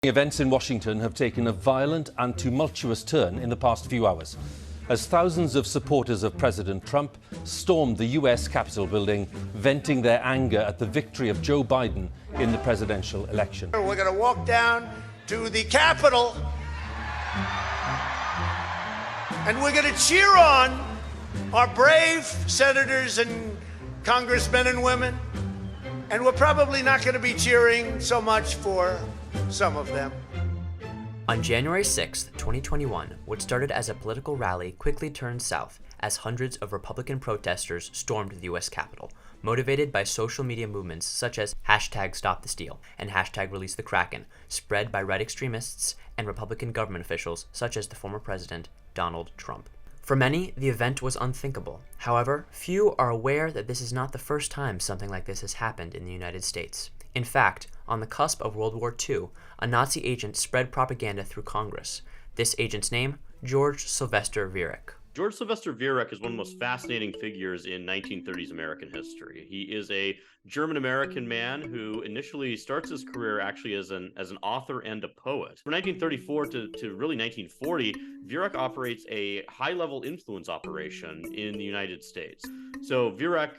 Events in Washington have taken a violent and tumultuous turn in the past few hours, as thousands of supporters of President Trump stormed the U.S. Capitol building, venting their anger at the victory of Joe Biden in the presidential election. We're going to walk down to the Capitol, and we're going to cheer on our brave senators and congressmen and women, and we're probably not going to be cheering so much for some of them. On January 6, 2021, what started as a political rally quickly turned south as hundreds of Republican protesters stormed the U.S. Capitol, motivated by social media movements such as #StopTheSteal and #ReleaseTheKraken, spread by right extremists and Republican government officials such as the former president, Donald Trump. For many, the event was unthinkable. However, few are aware that this is not the first time something like this has happened in the United States. In fact, on the cusp of World War II, a Nazi agent spread propaganda through Congress. This agent's name, George Sylvester Ver. George Sylvester Ver is one of the most fascinating figures in 1930s American history. He is a German-American man who initially starts his career actually as an author and a poet. From 1934 to really 1940, Ver operates a high-level influence operation in the United States. So Ver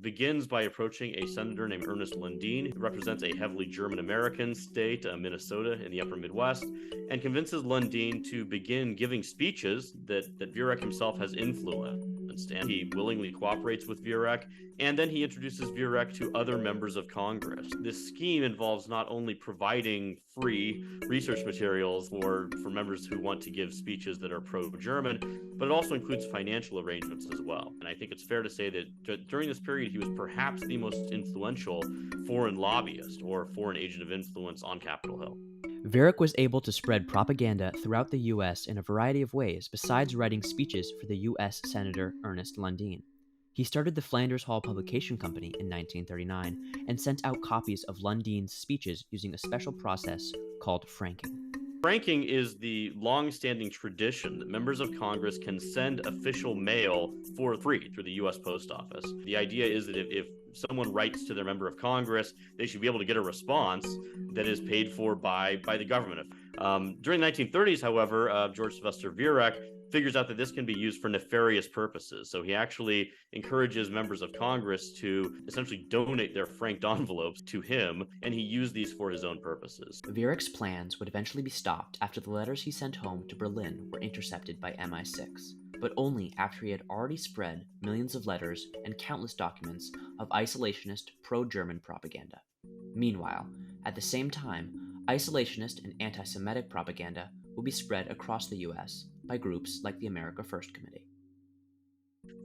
begins by approaching a senator named Ernest Lundin, who represents a heavily German-American state, Minnesota in the upper Midwest, and convinces Lundin to begin giving speeches that Ver himself has influenced, and he willingly cooperates with Ver, and then he introduces Ver to other members of Congress. This scheme involves not only providing free research materials for members who want to give speeches that are pro-German, but it also includes financial arrangements as well. And I think it's fair to say that during this period, he was perhaps the most influential foreign lobbyist or foreign agent of influence on Capitol Hill. Ver was able to spread propaganda throughout the U.S. in a variety of ways besides writing speeches for the U.S. Senator Ernest Lundin. He started the Flanders Hall Publication Company in 1939 and sent out copies of Lundin's speeches using a special process called franking. Franking is the long-standing tradition that members of Congress can send official mail for free through the U.S. Post Office. The idea is that if someone writes to their member of Congress, they should be able to get a response that is paid for by the government. During the 1930s, however, George Sylvester Ver figures out that this can be used for nefarious purposes. So he actually encourages members of Congress to essentially donate their franked envelopes to him, and he used these for his own purposes. Ver's plans would eventually be stopped after the letters he sent home to Berlin were intercepted by MI6, but only after he had already spread millions of letters and countless documents of isolationist pro-German propaganda. Meanwhile, at the same time, isolationist and anti-Semitic propaganda will be spread across the U.S. by groups like the America First Committee.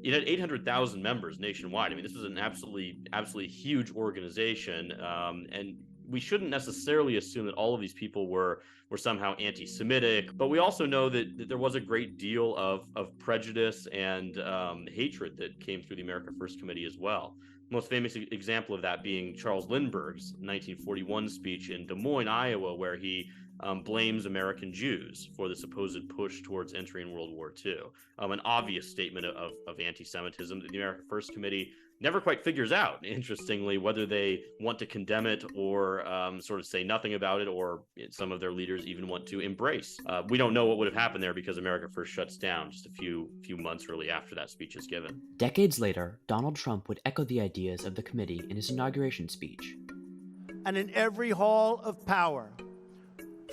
It had 800,000 members nationwide. I mean, this was an absolutely huge organization, and we shouldn't necessarily assume that all of these people were somehow anti-Semitic, but we also know that there was a great deal of prejudice and hatred that came through the America First Committee as well. The most famous example of that being Charles Lindbergh's 1941 speech in Des Moines, Iowa, where he blames American Jews for the supposed push towards entering World War II. An obvious statement of anti-Semitism that the America First Committee never quite figures out, interestingly, whether they want to condemn it or sort of say nothing about it, or some of their leaders even want to embrace. We don't know what would have happened there because America First shuts down just a few months really after that speech is given. Decades later, Donald Trump would echo the ideas of the committee in his inauguration speech. And in every hall of power,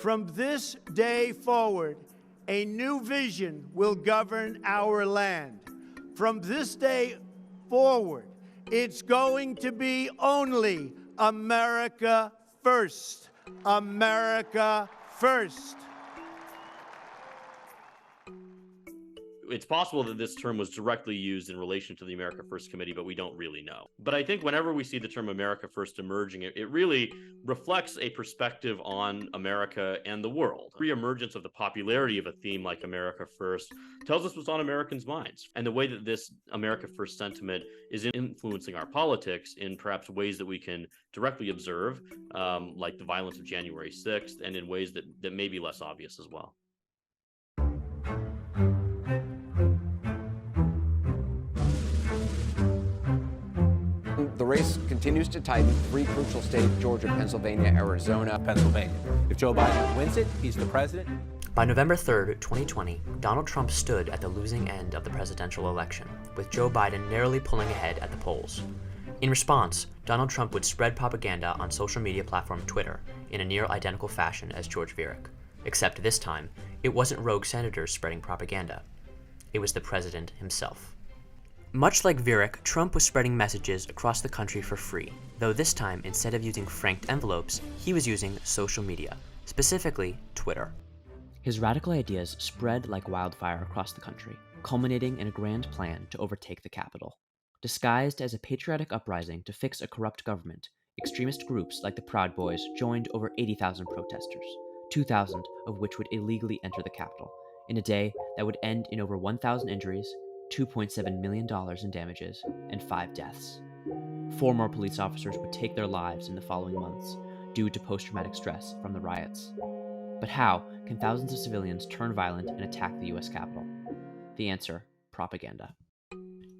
from this day forward, a new vision will govern our land. From this day forward, it's going to be only America first. America first. It's possible that this term was directly used in relation to the America First Committee, but we don't really know. But I think whenever we see the term America First emerging, it really reflects a perspective on America and the world. The reemergence of the popularity of a theme like America First tells us what's on Americans' minds, and the way that this America First sentiment is influencing our politics in perhaps ways that we can directly observe, like the violence of January 6th, and in ways that may be less obvious as well. The race continues to tighten. Three crucial states, Georgia, Pennsylvania, Arizona. Pennsylvania. If Joe Biden wins it, he's the president. By November 3rd, 2020, Donald Trump stood at the losing end of the presidential election, with Joe Biden narrowly pulling ahead at the polls. In response, Donald Trump would spread propaganda on social media platform Twitter in a near identical fashion as George Ver, except this time, it wasn't rogue senators spreading propaganda. It was the president himself. Much like Ver, Trump was spreading messages across the country for free, though this time, instead of using franked envelopes, he was using social media, specifically Twitter. His radical ideas spread like wildfire across the country, culminating in a grand plan to overtake the Capitol. Disguised as a patriotic uprising to fix a corrupt government, extremist groups like the Proud Boys joined over 80,000 protesters, 2,000 of which would illegally enter the Capitol, in a day that would end in over 1,000 injuries, $2.7 million in damages, and 5 deaths. 4 more police officers would take their lives in the following months due to post-traumatic stress from the riots. But how can thousands of civilians turn violent and attack the US Capitol? The answer: propaganda.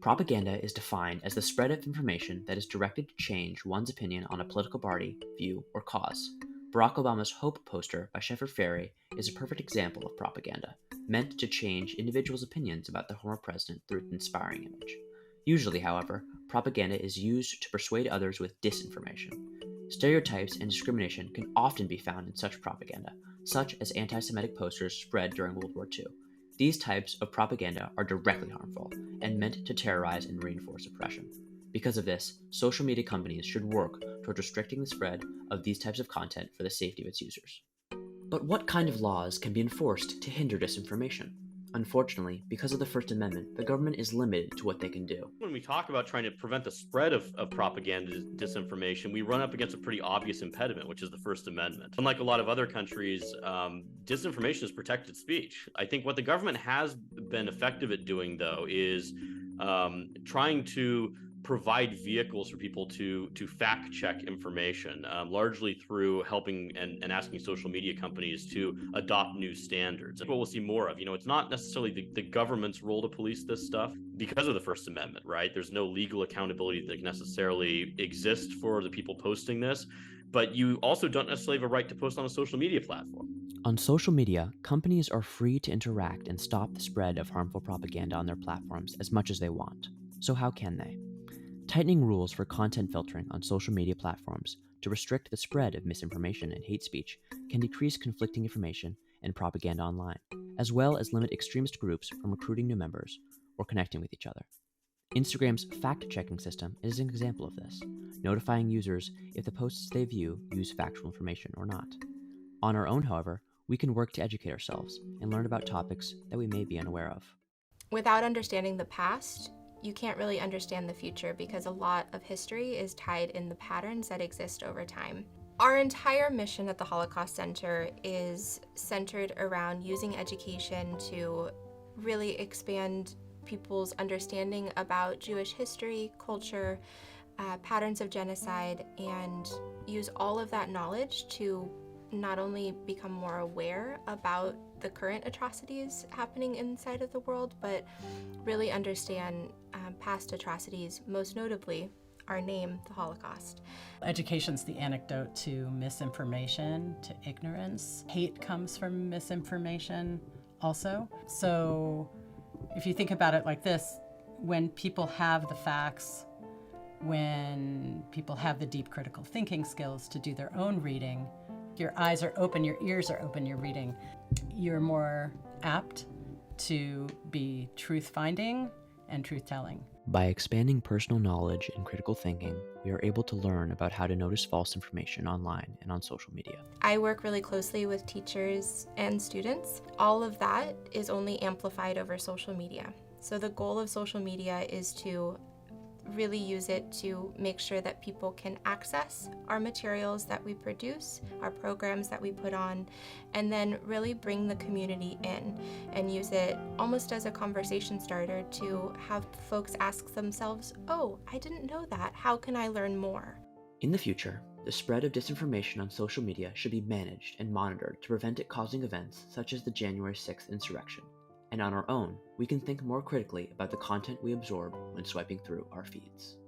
Propaganda is defined as the spread of information that is directed to change one's opinion on a political party, view, or cause. Barack Obama's Hope poster by Sylvester Ver is a perfect example of propaganda, meant to change individuals' opinions about the former president through an inspiring image. Usually, however, propaganda is used to persuade others with disinformation. Stereotypes and discrimination can often be found in such propaganda, such as anti-Semitic posters spread during World War II. These types of propaganda are directly harmful and meant to terrorize and reinforce oppression. Because of this, social media companies should work toward restricting the spread of these types of content for the safety of its users. But what kind of laws can be enforced to hinder disinformation? Unfortunately, because of the First Amendment, the government is limited to what they can do. When we talk about trying to prevent the spread of propaganda, disinformation, we run up against a pretty obvious impediment, which is the First Amendment. Unlike a lot of other countries, disinformation is protected speech. I think what the government has been effective at doing, though, is trying to provide vehicles for people to fact check information, largely through helping and asking social media companies to adopt new standards. That's what we'll see more of. It's not necessarily the government's role to police this stuff because of the First Amendment, right? There's no legal accountability that necessarily exists for the people posting this, but you also don't necessarily have a right to post on a social media platform. On social media, companies are free to interact and stop the spread of harmful propaganda on their platforms as much as they want. So how can they? Tightening rules for content filtering on social media platforms to restrict the spread of misinformation and hate speech can decrease conflicting information and propaganda online, as well as limit extremist groups from recruiting new members or connecting with each other. Instagram's fact-checking system is an example of this, notifying users if the posts they view use factual information or not. On our own, however, we can work to educate ourselves and learn about topics that we may be unaware of. Without understanding the past, you can't really understand the future because a lot of history is tied in the patterns that exist over time. Our entire mission at the Holocaust Center is centered around using education to really expand people's understanding about Jewish history, culture, patterns of genocide, and use all of that knowledge to not only become more aware about the current atrocities happening inside of the world, but really understand past atrocities, most notably our name, the Holocaust. Education's the antidote to misinformation, to ignorance. Hate comes from misinformation also. So if you think about it like this, when people have the facts, when people have the deep critical thinking skills to do their own reading, your eyes are open, your ears are open, you're reading, you're more apt to be truth-finding and truth-telling. By expanding personal knowledge and critical thinking, we are able to learn about how to notice false information online and on social media. I work really closely with teachers and students. All of that is only amplified over social media. So the goal of social media is to really use it to make sure that people can access our materials that we produce, our programs that we put on, and then really bring the community in and use it almost as a conversation starter to have folks ask themselves, oh, I didn't know that. How can I learn more? In the future, the spread of disinformation on social media should be managed and monitored to prevent it causing events such as the January 6th insurrection. And on our own, we can think more critically about the content we absorb when swiping through our feeds.